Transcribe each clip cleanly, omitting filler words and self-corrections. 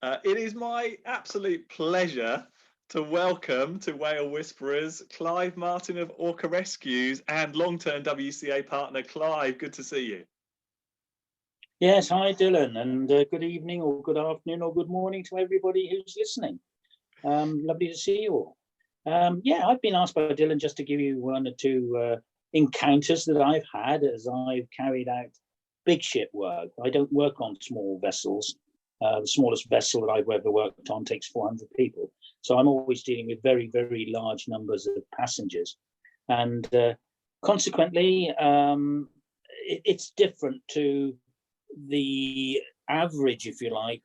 It is my absolute pleasure to welcome to Whale Whisperers Clive Martin of Orca Rescues and long-term WCA partner Clive. Good to see you. Yes, hi Dylan, and good evening or good afternoon or good morning to everybody who's listening. Lovely to see you all. Yeah, I've been asked by Dylan just to give you one or two encounters that I've had as I've carried out big ship work. I don't work on small vessels. The smallest vessel that I've ever worked on takes 400 people. So I'm always dealing with very, very large numbers of passengers. And consequently, it's different to the average, if you like,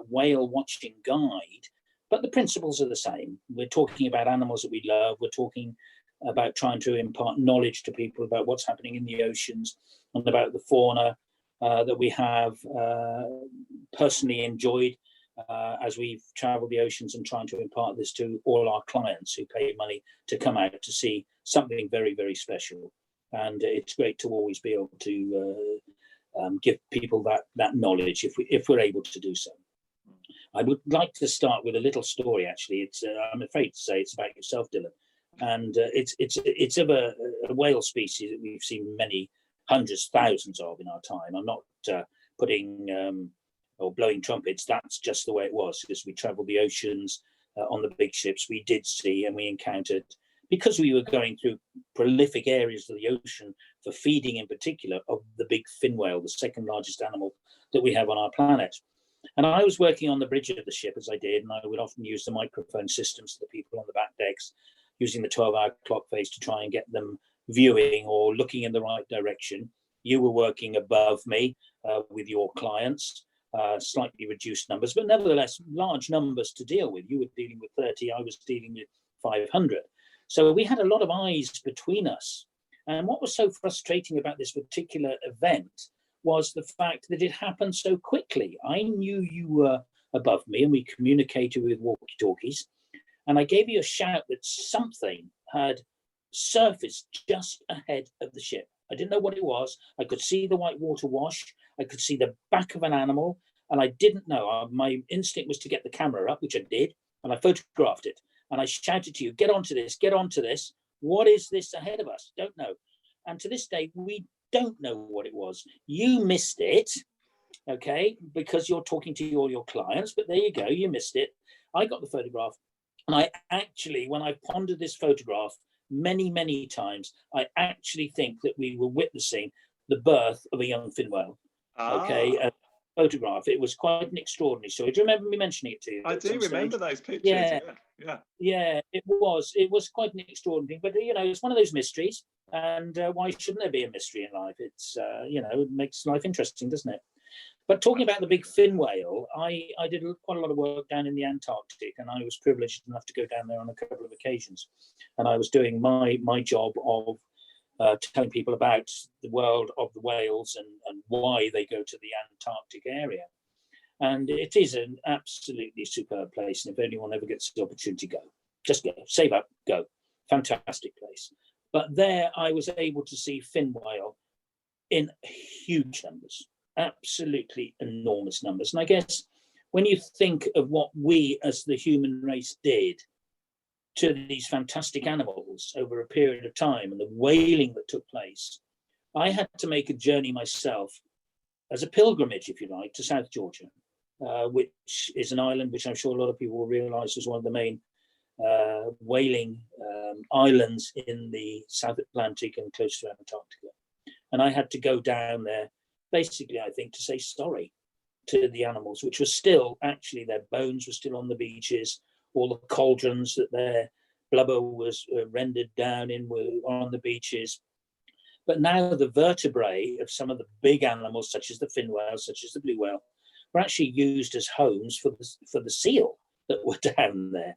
whale watching guide, but the principles are the same. We're talking about animals that we love. We're talking about trying to impart knowledge to people about what's happening in the oceans and about the fauna that we have personally enjoyed as we've traveled the oceans, and trying to impart this to all our clients who pay money to come out to see something very, very special. And it's great to always be able to give people that knowledge if we're able to do so. I would like to start with a little story. Actually, it's I'm afraid to say it's about yourself, Dylan, and it's of a whale species that we've seen many hundreds, thousands of in our time. I'm not putting or blowing trumpets. That's just the way it was, because we traveled the oceans on the big ships. We did see and we encountered, because we were going through prolific areas of the ocean for feeding in particular, of the big fin whale, the second largest animal that we have on our planet. And I was working on the bridge of the ship as I did, and I would often use the microphone systems to the people on the back decks, using the 12-hour clock face to try and get them viewing or looking in the right direction. You were working above me with your clients, slightly reduced numbers, but nevertheless large numbers to deal with. You were dealing with 30, I was dealing with 500. So we had a lot of eyes between us. And what was so frustrating about this particular event was the fact that it happened so quickly. I knew you were above me and we communicated with walkie-talkies. And I gave you a shout that something had surfaced just ahead of the ship. I didn't know what it was. I could see the white water wash. I could see the back of an animal. And I didn't know. My instinct was to get the camera up, which I did. And I photographed it. And I shouted to you, get onto this, get onto this. What is this ahead of us? Don't know. And to this day, we don't know what it was. You missed it, okay, because you're talking to all your clients, but there you go, you missed it. I got the photograph, and I actually, when I pondered this photograph many, many times, I actually think that we were witnessing the birth of a young fin whale, okay, a photograph. It was quite an extraordinary story. Do you remember me mentioning it to you? I do remember those pictures, yeah, it was quite an extraordinary, but you know, it's one of those mysteries. And why shouldn't there be a mystery in life? It's, you know, it makes life interesting, doesn't it? But talking about the big fin whale, I did quite a lot of work down in the Antarctic, and I was privileged enough to go down there on a couple of occasions. And I was doing my job of telling people about the world of the whales and why they go to the Antarctic area. And it is an absolutely superb place. And if anyone ever gets the opportunity, go. Just go. Save up, go. Fantastic place. But there I was able to see fin whale in huge numbers, absolutely enormous numbers. And I guess when you think of what we as the human race did to these fantastic animals over a period of time and the whaling that took place, I had to make a journey myself as a pilgrimage, if you like, to South Georgia, which is an island which I'm sure a lot of people will realize is one of the main whaling islands in the South Atlantic and close to Antarctica. And I had to go down there, basically, I think, to say sorry to the animals, which was still, actually, their bones were still on the beaches. All the cauldrons that their blubber was rendered down in were on the beaches. But now the vertebrae of some of the big animals, such as the fin whale, such as the blue whale, were actually used as homes for the seal that were down there.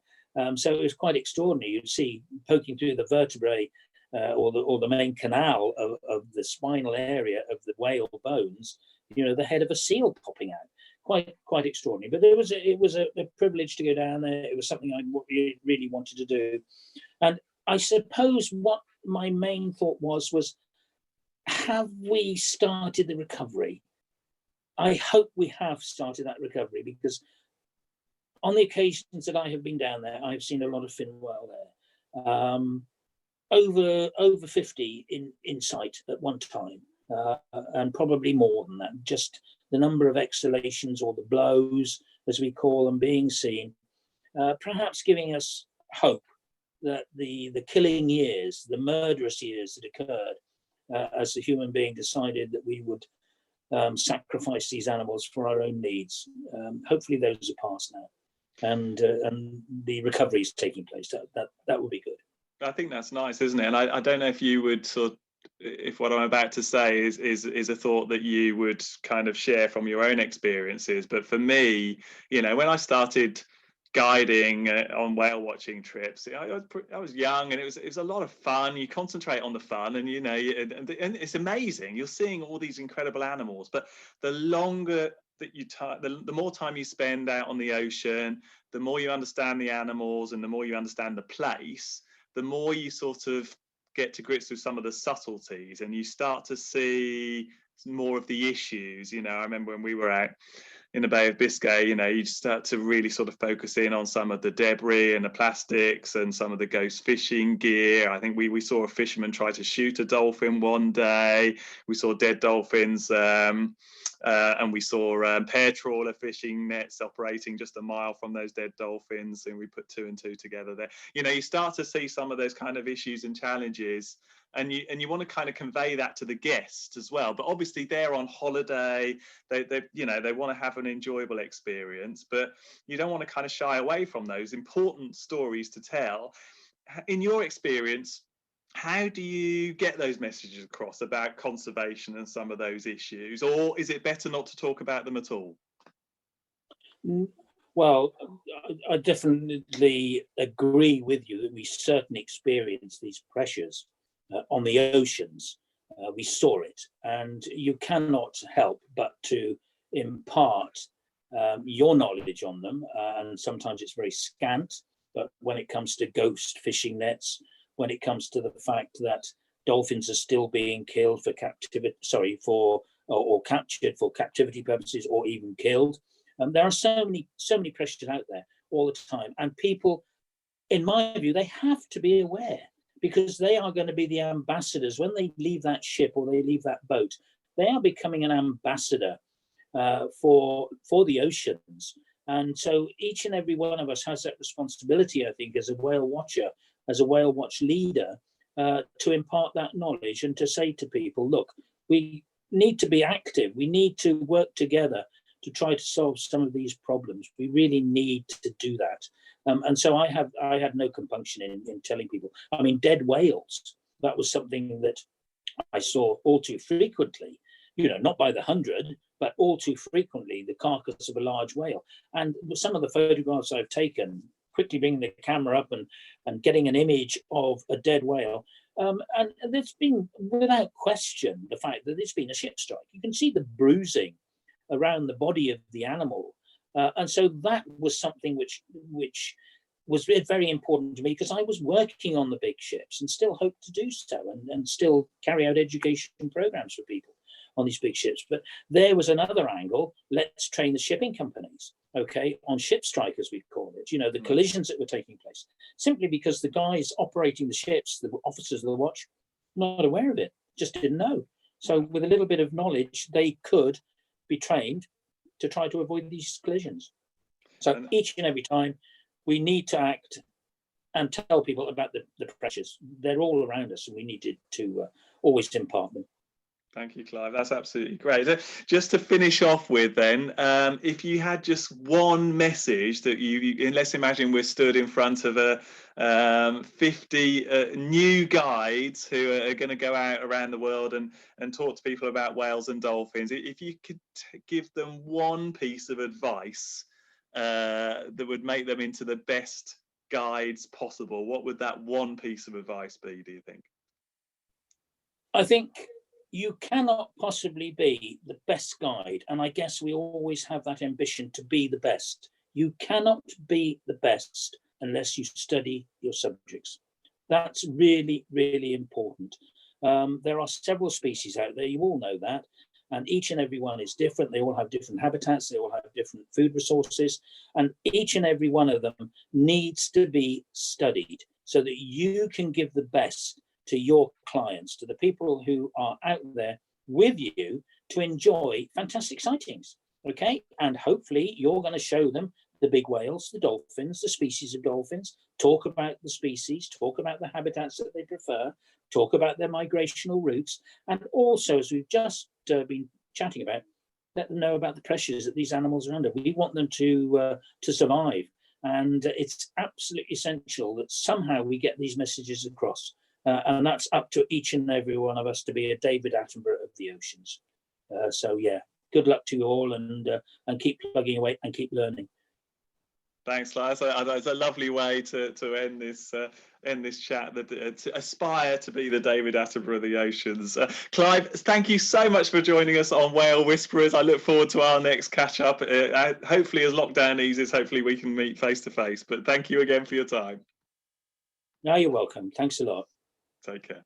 So it was quite extraordinary. You'd see poking through the vertebrae or the main canal of the spinal area of the whale bones, you know, the head of a seal popping out. Quite extraordinary. But it was a privilege to go down there. It was something I really wanted to do. And I suppose what my main thought was, have we started the recovery? I hope we have started that recovery, because on the occasions that I have been down there, I've seen a lot of fin whale there. Over 50 in sight at one time, and probably more than that. Just the number of exhalations, or the blows, as we call them, being seen, perhaps giving us hope that the killing years, the murderous years that occurred as the human being decided that we would sacrifice these animals for our own needs. Hopefully those are past now, and the recovery is taking place. That would be good. I think that's nice, isn't it? And I don't know if you would sort of, if what I'm about to say is a thought that you would kind of share from your own experiences. But for me, you know, when I started guiding on whale watching trips, I was young, and it was a lot of fun. You concentrate on the fun, and you know, and it's amazing. You're seeing all these incredible animals, but the longer that the more time you spend out on the ocean, the more you understand the animals, and the more you understand the place, the more you sort of get to grips with some of the subtleties, and you start to see more of the issues. You know, I remember when we were out in the Bay of Biscay, you know, you start to really sort of focus in on some of the debris and the plastics and some of the ghost fishing gear. I think we saw a fisherman try to shoot a dolphin one day. We saw dead dolphins, and we saw pair trawler fishing nets operating just a mile from those dead dolphins, and we put 2 and 2 together there. You know, you start to see some of those kind of issues and challenges, and you want to kind of convey that to the guests as well. But obviously they're on holiday, they you know, they want to have an enjoyable experience, but you don't want to kind of shy away from those important stories to tell. In your experience, how do you get those messages across about conservation and some of those issues, or is it better not to talk about them at all? Well, I definitely agree with you that we certainly experience these pressures on the oceans. We saw it, and you cannot help but to impart your knowledge on them, and sometimes it's very scant. But when it comes to ghost fishing nets, when it comes to the fact that dolphins are still being killed for captivity, or captured for captivity purposes, or even killed, there are so many pressures out there all the time, and people, in my view, they have to be aware, because they are going to be the ambassadors when they leave that ship or they leave that boat. They are becoming an ambassador for the oceans, and so each and every one of us has that responsibility, I think, as a whale watcher, as a whale watch leader, to impart that knowledge and to say to people, look, we need to be active. We need to work together to try to solve some of these problems. We really need to do that. And so I had no compunction in telling people. I mean, dead whales, that was something that I saw all too frequently, you know, not by the 100, but all too frequently, the carcass of a large whale. And some of the photographs I've taken, quickly bringing the camera up and getting an image of a dead whale. And there's been, without question, the fact that there's been a ship strike. You can see the bruising around the body of the animal. And so that was something which was very important to me, because I was working on the big ships and still hope to do so, and still carry out education programs for people on these big ships. But there was another angle. Let's train the shipping companies, okay, on ship strike, as we call it, you know, the collisions that were taking place, simply because the guys operating the ships, the officers of the watch, not aware of it, just didn't know. So with a little bit of knowledge, they could be trained to try to avoid these collisions. So each and every time we need to act and tell people about the pressures. They're all around us, and we needed to always impart them. Thank you, Clive. That's absolutely great. Just to finish off with then, if you had just one message that you let's imagine we're stood in front of 50 new guides who are going to go out around the world and talk to people about whales and dolphins. If you could give them one piece of advice that would make them into the best guides possible, what would that one piece of advice be, do you think? I think you cannot possibly be the best guide, and I guess we always have that ambition to be the best. You cannot be the best unless you study your subjects. That's really, really important. There are several species out there, you all know that, and each and every one is different. They all have different habitats, they all have different food resources, and each and every one of them needs to be studied so that you can give the best to your clients, to the people who are out there with you to enjoy fantastic sightings. Okay, and hopefully you're going to show them the big whales, the dolphins, the species of dolphins, talk about the species, talk about the habitats that they prefer, talk about their migrational routes, and also, as we've just been chatting about, let them know about the pressures that these animals are under. We want them to survive, and it's absolutely essential that somehow we get these messages across, and that's up to each and every one of us to be a David Attenborough of the oceans. So yeah, good luck to you all, and keep plugging away and keep learning. Thanks, Clive. It's a lovely way to end this chat. To aspire to be the David Attenborough of the oceans. Clive, thank you so much for joining us on Whale Whisperers. I look forward to our next catch up. Hopefully, as lockdown eases, hopefully we can meet face to face. But thank you again for your time. No, you're welcome. Thanks a lot. Take care.